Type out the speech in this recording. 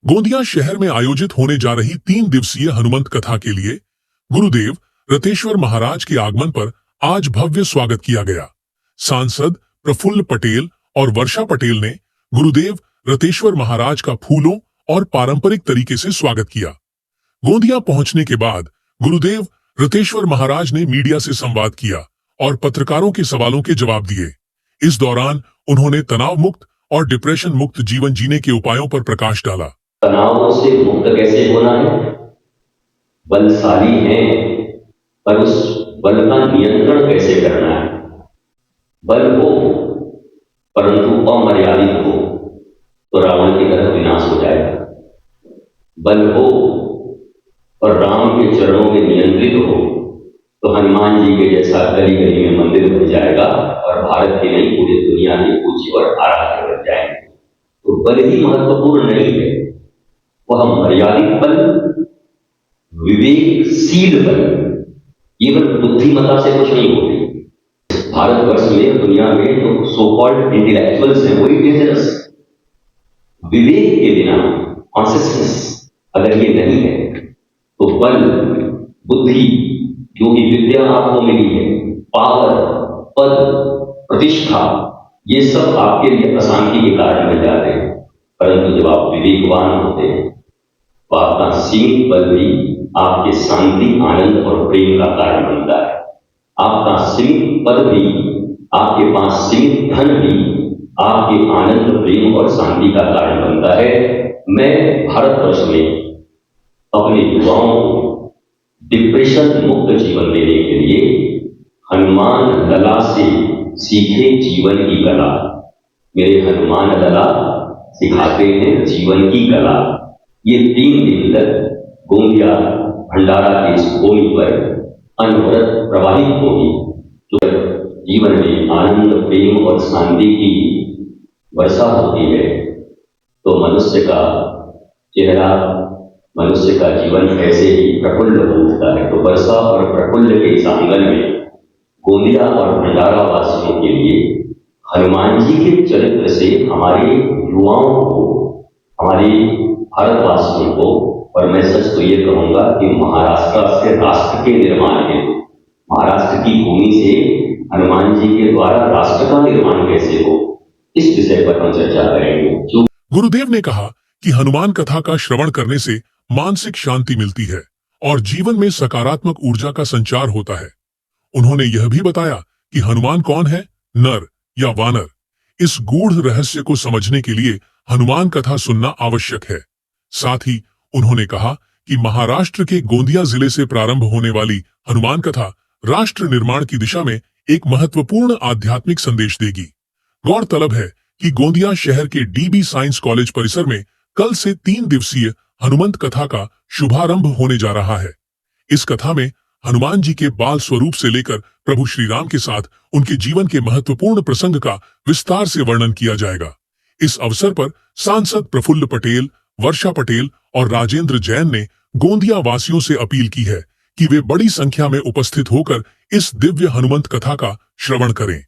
गोंदिया शहर में आयोजित होने जा रही 3 दिवसीय हनुमंत कथा के लिए गुरुदेव रतेश्वर महाराज के आगमन पर आज भव्य स्वागत किया गया। सांसद प्रफुल्ल पटेल और वर्षा पटेल ने गुरुदेव रतेश्वर महाराज का फूलों और पारंपरिक तरीके से स्वागत किया। गोंदिया पहुंचने के बाद गुरुदेव रतेश्वर महाराज ने मीडिया से संवाद किया और पत्रकारों के सवालों के जवाब दिए। इस दौरान उन्होंने तनाव मुक्त और डिप्रेशन मुक्त जीवन जीने के उपायों पर प्रकाश डाला। तनावों से मुक्त कैसे होना है? बलशाली हैं, पर उस बल का नियंत्रण कैसे करना है? बल हो परंतु अमर्यादित हो तो रावण की तरह विनाश हो जाएगा। बल हो और राम के चरणों में नियंत्रित हो तो हनुमान जी के जैसा गली गली में मंदिर बन जाएगा और भारत की नहीं पूरी दुनिया की पूजी और आराध्य बन जाएंगे। तो बल ही महत्वपूर्ण नहीं है, वह मर्यादित बल, विवेकशील बल, केवल बुद्धिमता से कुछ नहीं होती। भारतवर्ष में, दुनिया में जो सो कॉल्ड इंटेलेक्चुअल्स हैं वही डेंजरस। विवेक के बिना, कॉन्शियसनेस अगर ये नहीं है तो बल, बुद्धि, जो भी विद्या आपको मिली है, पावर, पद, प्रतिष्ठा, ये सब आपके लिए अशांति के कारण बन जाते हैं। परंतु जब आप विवेकवान होते हैं तो आपका सीमित बल भी आपके शांति, आनंद और प्रेम का कारण बनता है। आपका सीमित पद भी, आपके पास सीमित धन भी आपके आनंद, प्रेम और शांति का कारण बनता है। मैं भारतवर्ष में अपने युवाओं को डिप्रेशन मुक्त जीवन देने के लिए हनुमान लला से सीखे जीवन की कला। मेरे हनुमान लला सिखाते हैं जीवन की कला। ये 3 दिन तक गोंदिया भंडारा की इस भूमि पर अनवरत प्रवाहित होगी, जो जीवन में आनंद, प्रेम और शांति की वर्षा होती है तो मनुष्य का चेहरा, मनुष्य का जीवन ऐसे ही प्रफुल्ल हो उठता है। तो वर्षा और प्रफुल्ल के इस आंगन में गोंदिया और भंडारा वासियों के लिए हनुमान जी के चरित्र से हमारे युवाओं को, हमारे भारतवासियों को, और मैं सच तो ये कहूंगा कि महाराष्ट्र से राष्ट्र के निर्माण के, महाराष्ट्र की भूमि से हनुमान जी के द्वारा राष्ट्र का निर्माण कैसे हो, इस विषय पर हम चर्चा करेंगे। गुरुदेव ने कहा कि हनुमान कथा का श्रवण करने से मानसिक शांति मिलती है और जीवन में सकारात्मक ऊर्जा का संचार होता है। उन्होंने यह भी बताया कि हनुमान कौन है, नर या वानर। इस गूढ़ रहस्य को समझने के लिए हनुमान कथा सुनना आवश्यक है। साथ ही उन्होंने कहा कि महाराष्ट्र के गोंदिया जिले से प्रारंभ होने वाली हनुमान कथा राष्ट्र निर्माण की दिशा में एक महत्वपूर्ण आध्यात्मिक संदेश देगी। गौरतलब है कि गोंदिया शहर के डीबी साइंस कॉलेज परिसर में कल से 3 दिवसीय हनुमंत कथा का शुभारंभ होने जा रहा है। इस कथा में हनुमान जी के बाल स्वरूप से लेकर प्रभु श्री राम के साथ उनके जीवन के महत्वपूर्ण प्रसंग का विस्तार से वर्णन किया जाएगा। इस अवसर पर सांसद प्रफुल्ल पटेल, वर्षा पटेल और राजेंद्र जैन ने गोंदिया वासियों से अपील की है कि वे बड़ी संख्या में उपस्थित होकर इस दिव्य हनुमंत कथा का श्रवण करें।